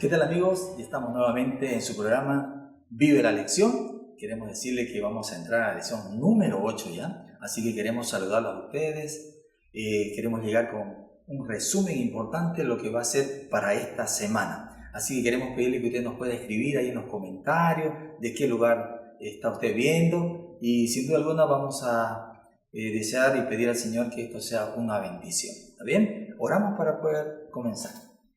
¿Qué tal, amigos? Ya estamos nuevamente en su programa Vive la Lección. Queremos decirle que vamos a entrar a la lección número 8 ya, así que queremos saludarlos a ustedes. Queremos llegar con un resumen importante de lo que va a ser para esta semana. Así que queremos pedirle que usted nos pueda escribir ahí en los comentarios de qué lugar está usted viendo, y sin duda alguna vamos a desear y pedir al Señor que esto sea una bendición. ¿Está bien? Oramos para poder comenzar.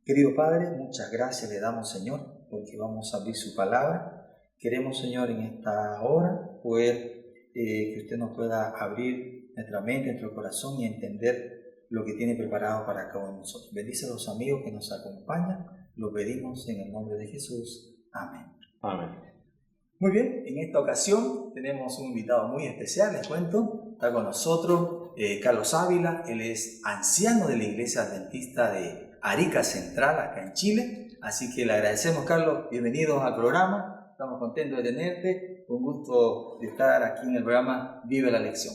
Querido Padre, muchas gracias le damos, Señor, porque vamos a abrir su palabra. Queremos, Señor, en esta hora poder que usted nos pueda abrir nuestra mente, nuestro corazón y entender lo que tiene preparado para cada uno de nosotros. Bendice a los amigos que nos acompañan. Lo pedimos en el nombre de Jesús. Amén. Amén. Muy bien, en esta ocasión tenemos un invitado muy especial, les cuento. Está con nosotros Carlos Ávila. Él es anciano de la Iglesia Adventista de Arica Central, acá en Chile. Así que le agradecemos, Carlos. Bienvenidos al programa. Estamos contentos de tenerte. Un gusto de estar aquí en el programa Vive la Lección.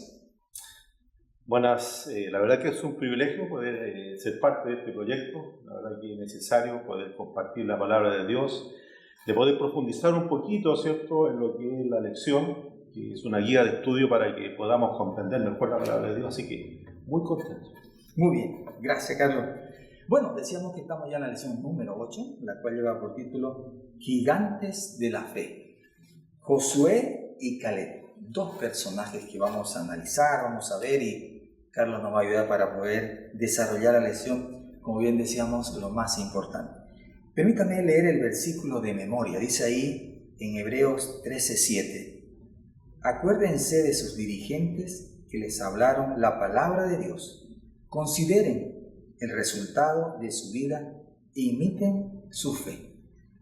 Buenas, la verdad que es un privilegio poder ser parte de este proyecto. La verdad que es necesario poder compartir la palabra de Dios, de poder profundizar un poquito, ¿cierto?, en lo que es la lección, que es una guía de estudio para que podamos comprender mejor la palabra de Dios. Así que muy contento. Muy bien, gracias, Carlos. Bueno, decíamos que estamos ya en la lección número 8, la cual lleva por título Gigantes de la Fe. Josué y Caleb, dos personajes que vamos a analizar, vamos a ver, y Carlos nos va a ayudar para poder desarrollar la lección, como bien decíamos, lo más importante. Permítame leer el versículo de memoria. Dice ahí en Hebreos 13:7: Acuérdense de sus dirigentes que les hablaron la palabra de Dios. Consideren el resultado de su vida e imiten su fe.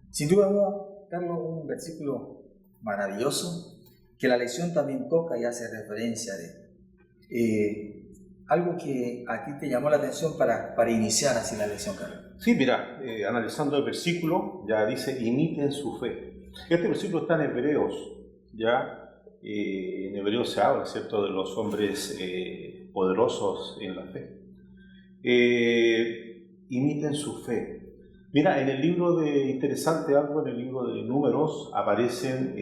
Sin duda, Carlos, un versículo maravilloso que la lección también toca y hace referencia de algo que a ti te llamó la atención para iniciar así la lección, Carlos. Sí, mira, analizando el versículo, ya dice, imiten su fe. Este versículo está en Hebreos, ya en Hebreos se habla, ¿cierto?, de los hombres poderosos en la fe. Imiten su fe. Mira, en el libro interesante algo, en el libro de Números aparecen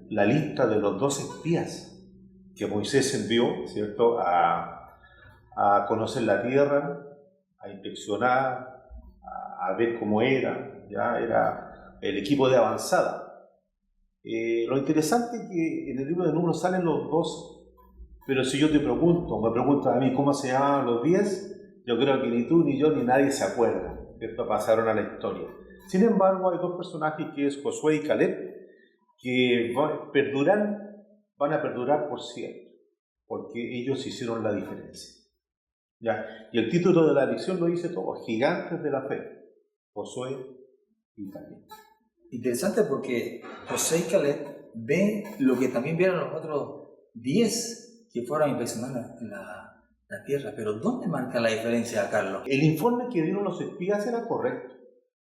la lista de los 2 espías que Moisés envió, ¿cierto?, a conocer la tierra, a inspeccionar, a ver cómo era el equipo de avanzada. Lo interesante es que en el libro de Números salen los 12, pero si yo me preguntas a mí cómo se llamaban los 10, yo creo que ni tú, ni yo, ni nadie se acuerda, ¿cierto? Pasaron a la historia. Sin embargo, hay 2 personajes, que es Josué y Caleb, que van a perdurar por siempre, porque ellos hicieron la diferencia. ¿Ya? Y el título de la lección lo dice todo: Gigantes de la Fe, Josué y Caleb. Interesante, porque Josué y Caleb ven lo que también vieron los otros 10 que fueron a inspeccionar la tierra. Pero ¿dónde marca la diferencia, Carlos? El informe que dieron los espías era correcto.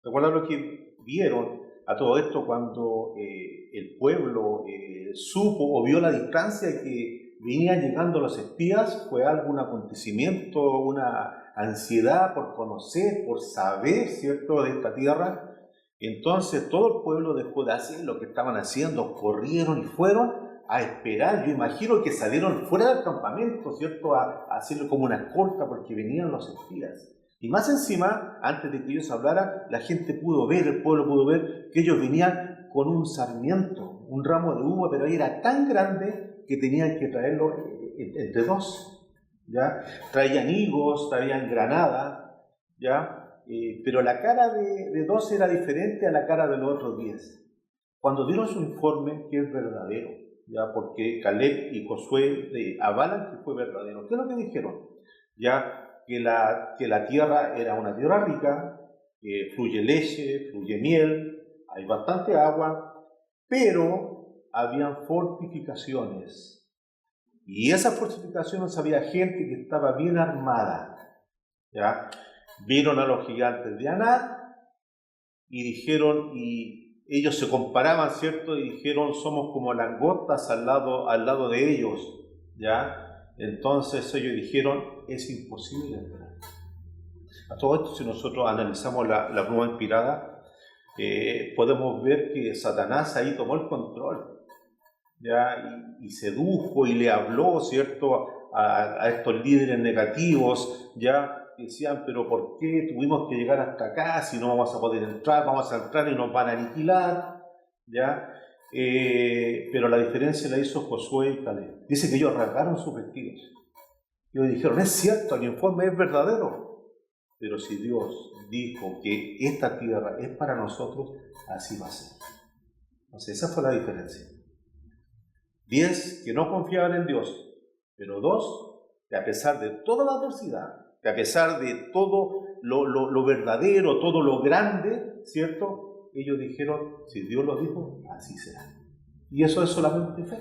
¿Recuerda lo que vieron a todo esto cuando el pueblo supo o vio la distancia que venían llegando los espías? Fue algún acontecimiento, una ansiedad por conocer, por saber, ¿cierto?, de esta tierra. Entonces todo el pueblo, después de hacer lo que estaban haciendo, corrieron y fueron a esperar. Yo imagino que salieron fuera del campamento, ¿cierto?, a hacerlo como una escolta, porque venían los espías. Y más encima, antes de que ellos hablaran, la gente pudo ver, el pueblo pudo ver que ellos venían con un sarmiento, un ramo de uva, pero era tan grande que tenían que traerlo entre 2, ¿ya? Traían higos, traían granada, ¿ya? Pero la cara de 2 era diferente a la cara de los otros 10. Cuando dieron su informe, que es verdadero, ¿ya? Porque Caleb y Josué avalan que fue verdadero. ¿Qué es lo que dijeron? Ya que la tierra era una tierra rica, fluye leche, fluye miel, hay bastante agua, pero habían fortificaciones. Y esas fortificaciones había gente que estaba bien armada, ¿ya? Vieron a los gigantes de Anac y dijeron, y ellos se comparaban, ¿cierto?, y dijeron, somos como langostas al lado de ellos, ¿ya? Entonces ellos dijeron, es imposible entrar. A todo esto, si nosotros analizamos la pluma inspirada, podemos ver que Satanás ahí tomó el control, ¿ya? Y sedujo y le habló, ¿cierto?, a estos líderes negativos, ¿ya? Que decían, pero ¿por qué tuvimos que llegar hasta acá si no vamos a poder entrar? Vamos a entrar y nos van a aniquilar, ¿ya? Pero la diferencia la hizo Josué y Caleb. Dice que ellos rasgaron sus vestidos. Ellos dijeron, es cierto, el informe es verdadero, pero si Dios dijo que esta tierra es para nosotros, así va a ser. Entonces esa fue la diferencia. 10 que no confiaban en Dios, pero 2 que a pesar de toda la adversidad, que a pesar de todo lo verdadero, todo lo grande, ¿cierto? Ellos dijeron, si Dios lo dijo, así será. Y eso es solamente fe.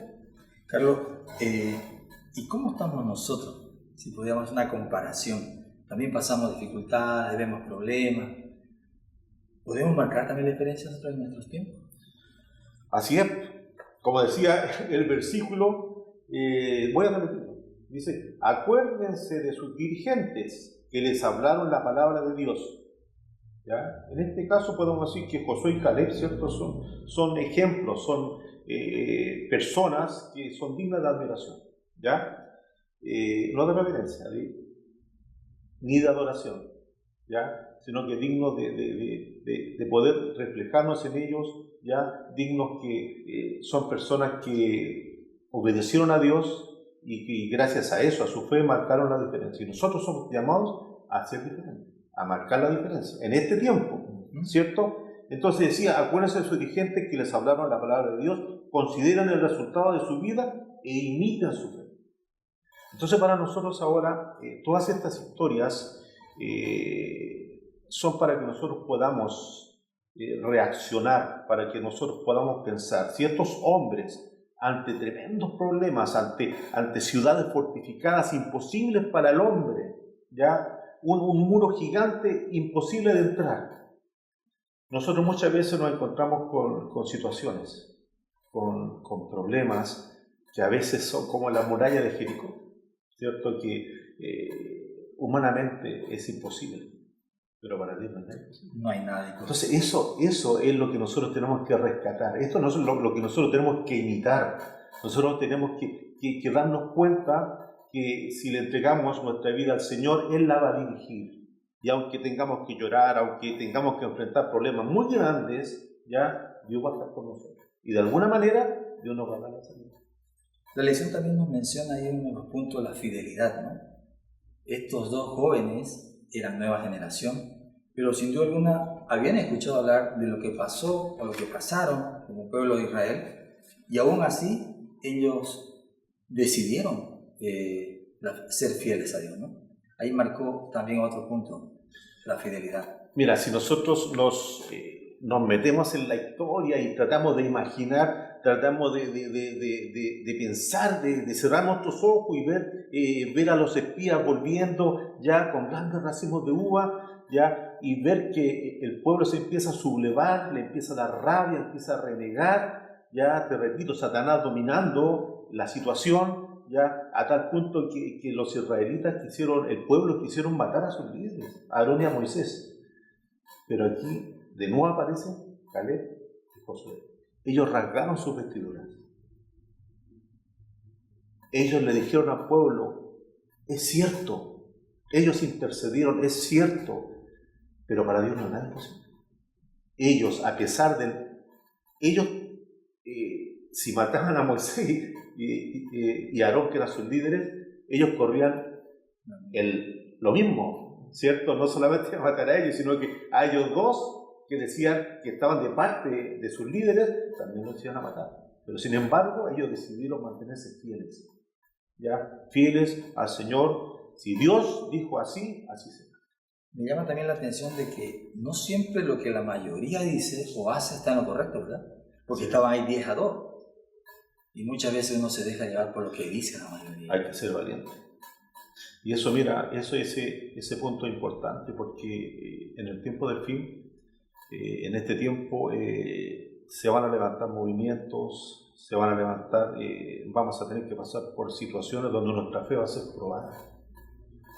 Carlos, ¿y cómo estamos nosotros? Si pudiéramos hacer una comparación. También pasamos dificultades, vemos problemas. ¿Podemos marcar también la diferencia en nuestros tiempos? Así es. Como decía el versículo, voy a repetirlo. Dice, acuérdense de sus dirigentes que les hablaron la palabra de Dios. ¿Ya? En este caso podemos decir que Josué y Caleb, ¿cierto? Son ejemplos, son personas que son dignas de admiración, ¿ya? No de reverencia, ni de adoración, ¿ya? Sino que dignos de poder reflejarnos en ellos, ¿ya? Dignos que son personas que obedecieron a Dios y que gracias a eso, a su fe, marcaron la diferencia. Y nosotros somos llamados a ser diferentes, a marcar la diferencia en este tiempo, ¿cierto? Entonces decía, acuérdense de sus dirigentes que les hablaron la palabra de Dios, consideren el resultado de su vida e imiten su fe. Entonces para nosotros ahora, todas estas historias son para que nosotros podamos reaccionar, para que nosotros podamos pensar. Si estos hombres, ante tremendos problemas, ante ciudades fortificadas imposibles para el hombre, ¿ya? Un muro gigante imposible de entrar. Nosotros muchas veces nos encontramos con situaciones, con problemas que a veces son como la muralla de Jericó, ¿cierto? Que humanamente es imposible, pero para Dios no es imposible. No hay nada imposible. Entonces eso es lo que nosotros tenemos que rescatar. Esto no es lo que nosotros tenemos que imitar. Nosotros tenemos que darnos cuenta que si le entregamos nuestra vida al Señor, Él la va a dirigir. Y aunque tengamos que llorar, aunque tengamos que enfrentar problemas muy grandes, ya Dios va a estar con nosotros. Y de alguna manera, Dios nos va a dar la salida. La lección también nos menciona ahí en uno de los puntos la fidelidad, ¿no? Estos dos jóvenes eran nueva generación, pero sin duda alguna habían escuchado hablar de lo que pasó o lo que pasaron como pueblo de Israel, y aún así ellos decidieron ser fieles a Dios, ¿no? Ahí marcó también otro punto, la fidelidad. Mira, si nosotros nos metemos en la historia y tratamos de imaginar, tratamos de pensar, de cerrar nuestros ojos y ver a los espías volviendo ya con grandes racimos de uva, ya, y ver que el pueblo se empieza a sublevar, le empieza a dar rabia, empieza a renegar, ya te repito, Satanás dominando la situación, ya a tal punto que los israelitas el pueblo quisieron matar a sus líderes, a Aarón y a Moisés. Pero aquí de nuevo aparecen Caleb y Josué. Ellos rasgaron sus vestiduras. Ellos le dijeron al pueblo, es cierto, ellos intercedieron, es cierto, pero para Dios no es nada imposible. Ellos, a pesar de... Ellos, si mataban a Moisés y a Aarón, que eran sus líderes, ellos corrían lo mismo, ¿cierto? No solamente a matar a ellos, sino que a ellos dos que decían que estaban de parte de sus líderes, también los iban a matar. Pero sin embargo, ellos decidieron mantenerse fieles, ¿ya? Fieles al Señor. Si Dios dijo así, así será. Me llama también la atención de que no siempre lo que la mayoría dice o hace está en lo correcto, ¿verdad? Porque estaban ahí 10-2. Y muchas veces uno se deja llevar por lo que dice la mayoría. Hay que ser valiente. Y eso, mira, ese punto es importante porque en el tiempo del fin, en este tiempo, se van a levantar movimientos, se van a levantar, vamos a tener que pasar por situaciones donde nuestra fe va a ser probada.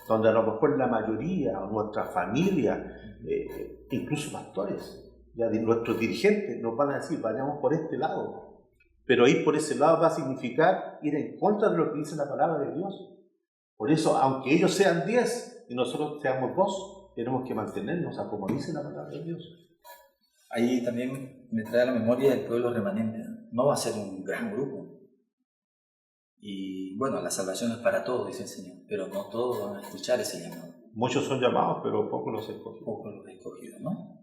donde a lo mejor la mayoría o nuestra familia, incluso pastores, ya nuestros dirigentes nos van a decir, vayamos por este lado. Pero ir por ese lado va a significar ir en contra de lo que dice la palabra de Dios. Por eso, aunque ellos sean 10 y nosotros seamos 2, tenemos que mantenernos a como dice la palabra de Dios. Ahí también me trae a la memoria el pueblo remanente. No va a ser un gran grupo. Y bueno, la salvación es para todos, dice el Señor, pero no todos van a escuchar ese llamado. Muchos son llamados, pero pocos los escogidos. Pocos los escogidos, ¿no?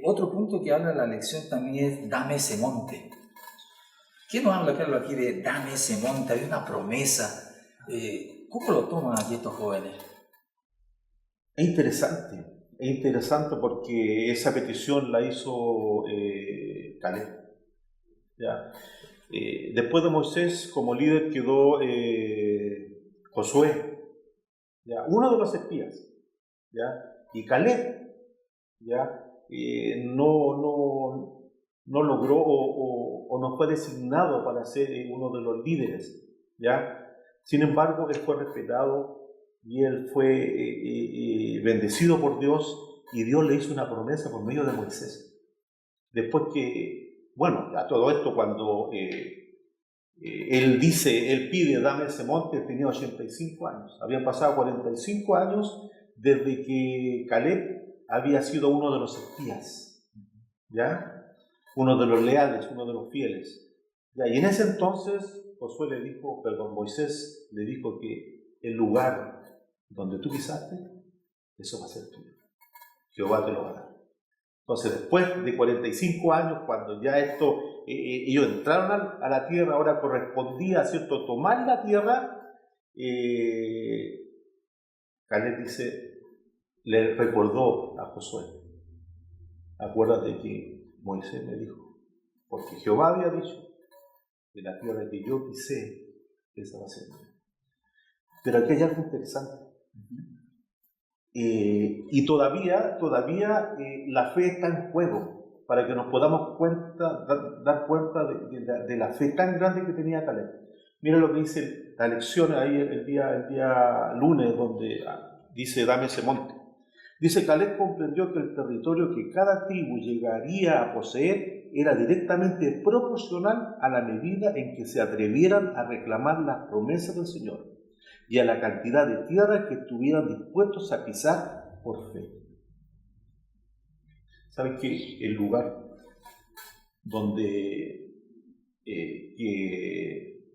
Otro punto que habla la lección también es dame ese monte. ¿Quién nos habla, Carlos, aquí de dame ese monte? Hay una promesa. ¿Cómo lo toman aquí estos jóvenes? Es interesante porque esa petición la hizo Caleb. ¿Ya? Después de Moisés, como líder quedó Josué, ¿ya? Uno de los espías, ¿ya? Y Caleb, ¿ya? No logró o no fue designado para ser uno de los líderes, ¿ya? Sin embargo, él fue respetado y él fue bendecido por Dios, y Dios le hizo una promesa por medio de Moisés. Después que, bueno, a todo esto cuando él pide, dame ese monte, tenía 85 años. Habían pasado 45 años desde que Caleb había sido uno de los espías, ¿ya? Uno de los leales, uno de los fieles. ¿Ya? Y en ese entonces Moisés le dijo que el lugar donde tú pisaste, eso va a ser tuyo. Jehová te lo va a dar. Entonces, después de 45 años, cuando ya ellos entraron a la tierra, ahora correspondía, ¿cierto?, tomar la tierra, Caleb le recordó a Josué, acuérdate que Moisés me dijo, porque Jehová había dicho que la tierra que yo pisé, esa va a ser mía. Pero aquí hay algo interesante. Y todavía la fe está en juego, para que nos podamos dar cuenta de la fe tan grande que tenía Caleb. Mira lo que dice la lección ahí el día lunes, donde dice, dame ese monte. Dice, Caleb comprendió que el territorio que cada tribu llegaría a poseer era directamente proporcional a la medida en que se atrevieran a reclamar las promesas del Señor y a la cantidad de tierra que estuvieran dispuestos a pisar por fe. ¿Saben que el lugar donde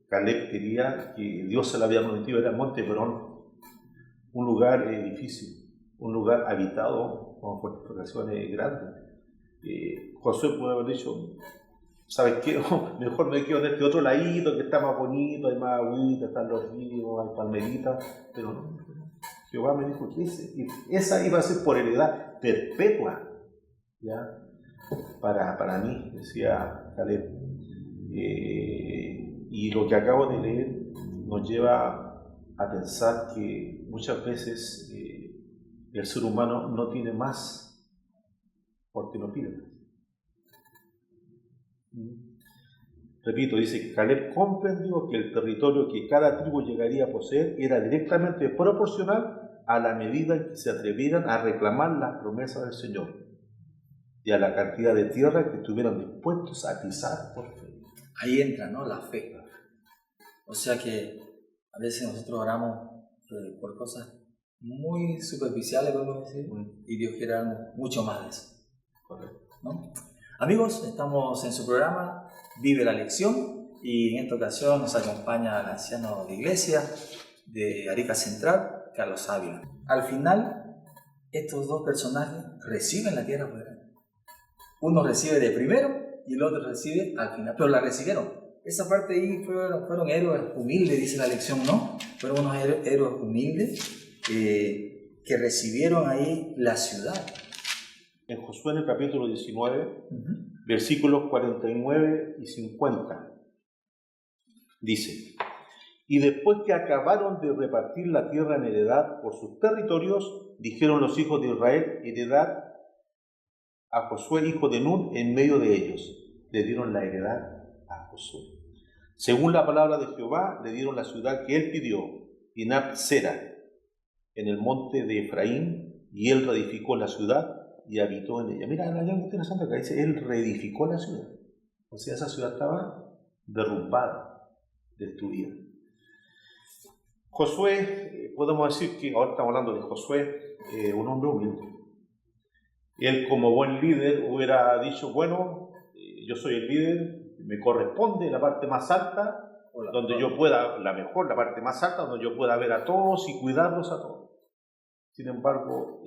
Caleb quería, que Dios se le había prometido, era Monte Hermón? Un lugar difícil, un lugar habitado con fortificaciones grandes. Josué pudo haber dicho, ¿sabes qué? Mejor me quedo en este otro ladito que está más bonito, hay más agüita, están los ríos, hay palmeritas, pero no. Jehová me dijo que esa iba a ser por heredad perpetua, ¿ya? Para mí, decía Caleb. Y lo que acabo de leer nos lleva a pensar que muchas veces el ser humano no tiene más porque no pide. Repito, dice, Caleb comprendió que el territorio que cada tribu llegaría a poseer era directamente proporcional a la medida en que se atrevieran a reclamar las promesas del Señor y a la cantidad de tierra que estuvieran dispuestos a pisar por fe. Ahí entra, ¿no?, la fe. O sea que a veces nosotros oramos por cosas muy superficiales, podemos decir, y Dios quiere darnos mucho más de eso. Correcto. ¿No? Amigos, estamos en su programa Vive la Lección, y en esta ocasión nos acompaña el anciano de iglesia de Arica Central, Carlos Ávila. Al final, estos dos personajes reciben la tierra poderosa. Uno recibe de primero y el otro recibe al final, pero la recibieron. Esa parte ahí fueron héroes humildes, dice la lección, ¿no? Fueron unos héroes humildes que recibieron ahí la ciudad. En Josué, en el capítulo 19, versículos 49 y 50, dice, y después que acabaron de repartir la tierra en heredad por sus territorios, dijeron los hijos de Israel, heredad a Josué, hijo de Nun, en medio de ellos. Le dieron la heredad a Josué. Según la palabra de Jehová, le dieron la ciudad que él pidió, Timnat Sera, en el monte de Efraín, y él reedificó la ciudad y habitó en ella. Mira, hay algo interesante acá, dice, él reedificó la ciudad. O sea, esa ciudad estaba derrumbada, destruida. Josué, podemos decir que ahora estamos hablando de Josué, un hombre humilde. Él, como buen líder, hubiera dicho, bueno, yo soy el líder, me corresponde la parte más alta, donde yo pueda, la parte más alta, donde yo pueda ver a todos y cuidarlos a todos. Sin embargo,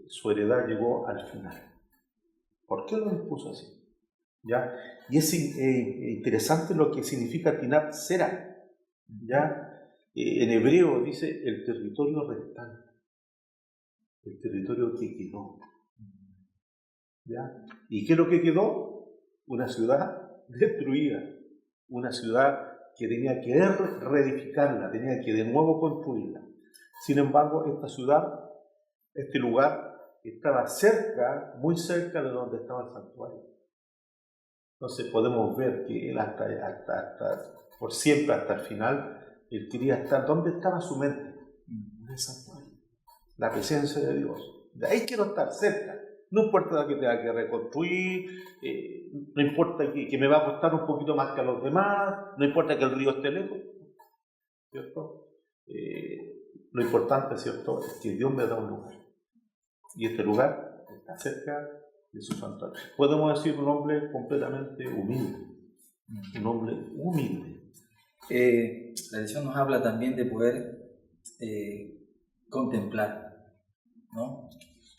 su heredad llegó al final. ¿Por qué lo dispuso así? ¿Ya? Y es interesante lo que significa Tinat Sera. ¿Ya? En hebreo dice el territorio restante, el territorio que quedó. ¿Ya? ¿Y qué es lo que quedó? Una ciudad destruida, una ciudad que tenía que reedificarla, tenía que de nuevo construirla. Sin embargo, esta ciudad, este lugar, estaba cerca, muy cerca de donde estaba el santuario. Entonces podemos ver que él hasta por siempre, hasta el final, él quería estar. ¿Dónde estaba su mente? En el santuario. La presencia de Dios. De ahí quiero estar, cerca. No importa que tenga que reconstruir, no importa que me va a costar un poquito más que a los demás, no importa que el río esté lejos, ¿cierto? Lo importante, ¿cierto?, es que Dios me da un lugar. Y este lugar está cerca de su santuario. Podemos decir un hombre completamente humilde. Un hombre humilde. La lección nos habla también de poder contemplar, ¿no?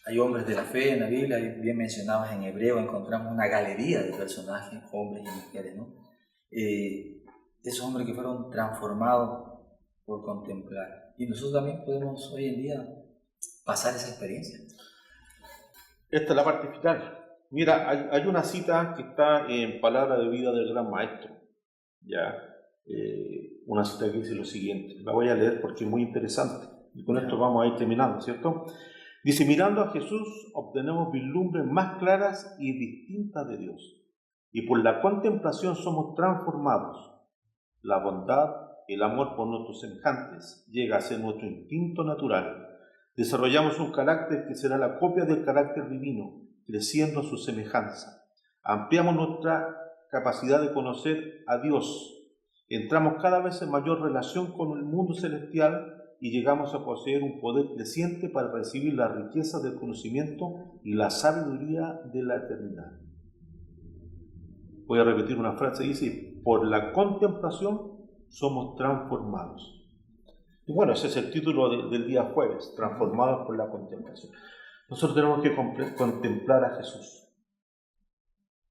Hay hombres de la fe en la Biblia, bien mencionados en hebreo, encontramos una galería de personajes, hombres y mujeres, ¿no? Esos hombres que fueron transformados por contemplar. Y nosotros también podemos hoy en día pasar esa experiencia. Esta es la parte final. Mira, hay una cita que está en Palabra de Vida del Gran Maestro. ¿Ya? Una cita que dice lo siguiente. La voy a leer porque es muy interesante. Y con esto vamos a ir terminando, ¿cierto? Dice, mirando a Jesús obtenemos vislumbres más claras y distintas de Dios. Y por la contemplación somos transformados. La bondad, el amor por nuestros semejantes llega a ser nuestro instinto natural. Desarrollamos un carácter que será la copia del carácter divino, creciendo a su semejanza. Ampliamos nuestra capacidad de conocer a Dios. Entramos cada vez en mayor relación con el mundo celestial y llegamos a poseer un poder creciente para recibir la riqueza del conocimiento y la sabiduría de la eternidad. Voy a repetir una frase, dice, por la contemplación somos transformados. Y bueno, ese es el título del día jueves, transformados por la contemplación. Nosotros tenemos que contemplar a Jesús.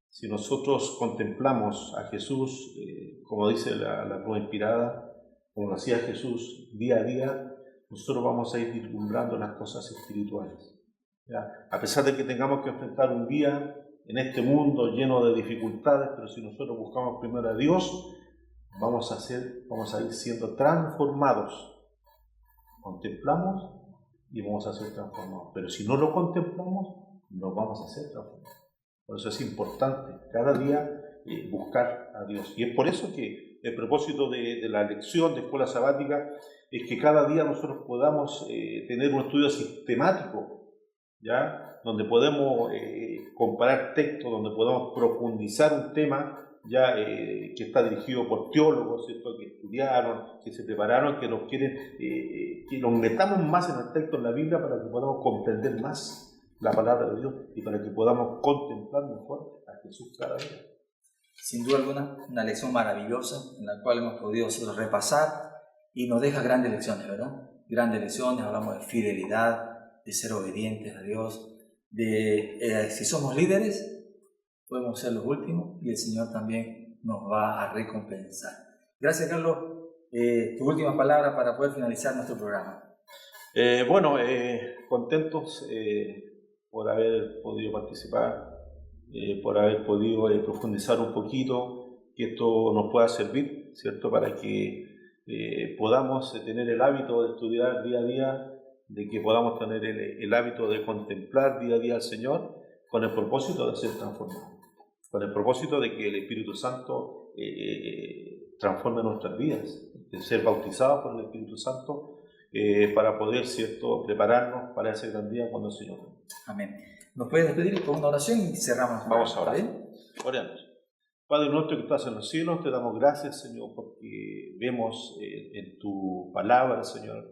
Si nosotros contemplamos a Jesús, como dice la prueba inspirada, como lo hacía Jesús día a día, nosotros vamos a ir vislumbrando las cosas espirituales. ¿Ya? A pesar de que tengamos que enfrentar un día en este mundo lleno de dificultades, pero si nosotros buscamos primero a Dios, vamos a ir siendo transformados. Contemplamos y vamos a ser transformados. Pero si no lo contemplamos, no vamos a ser transformados. Por eso es importante cada día buscar a Dios. Y es por eso que el propósito de la lección de escuela sabática es que cada día nosotros podamos tener un estudio sistemático, ¿ya? Donde podemos comparar textos, donde podamos profundizar un tema ya que está dirigido por teólogos, ¿cierto?, que estudiaron, que se prepararon, que nos quieren que nos metamos más en el texto, en la Biblia, para que podamos comprender más la palabra de Dios y para que podamos contemplar mejor a Jesús cada día. Sin duda alguna, una lección maravillosa en la cual hemos podido repasar y nos deja grandes lecciones, ¿verdad? Grandes lecciones, hablamos de fidelidad, de ser obedientes a Dios, de si somos líderes, podemos ser los últimos y el Señor también nos va a recompensar. Gracias, Carlos. Tu última palabra para poder finalizar nuestro programa. Contentos por haber podido participar, por haber podido profundizar un poquito, que esto nos pueda servir, ¿cierto?, para que podamos tener el hábito de estudiar día a día, de que podamos tener el hábito de contemplar día a día al Señor, con el propósito de ser transformados, con el propósito de que el Espíritu Santo transforme nuestras vidas, de ser bautizados por el Espíritu Santo, para poder, ¿cierto?, prepararnos para ese gran día cuando el Señor venga. Amén. ¿Nos puedes despedir con una oración y cerramos? Vamos a orar. ¿Bien? Oremos. Padre nuestro que estás en los cielos, te damos gracias, Señor, porque vemos en tu palabra, Señor,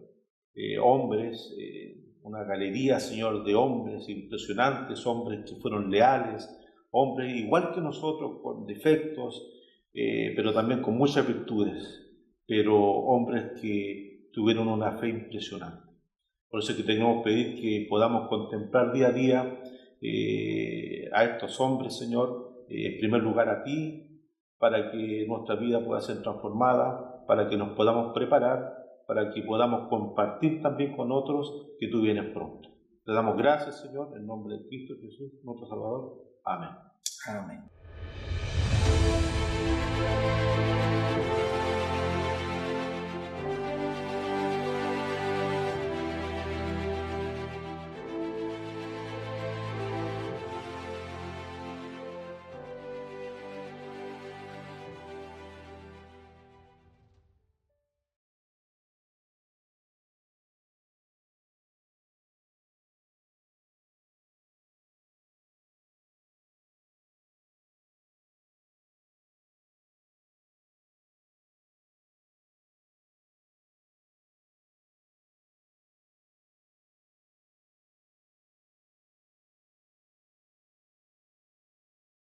hombres, una galería, Señor, de hombres impresionantes, hombres que fueron leales, hombres igual que nosotros, con defectos, pero también con muchas virtudes, pero hombres que tuvieron una fe impresionante. Por eso es que tenemos que pedir que podamos contemplar día a día a estos hombres, Señor, en primer lugar a ti, para que nuestra vida pueda ser transformada, para que nos podamos preparar, para que podamos compartir también con otros que tú vienes pronto. Te damos gracias, Señor, en nombre de Cristo Jesús, nuestro Salvador. Amén. Amén.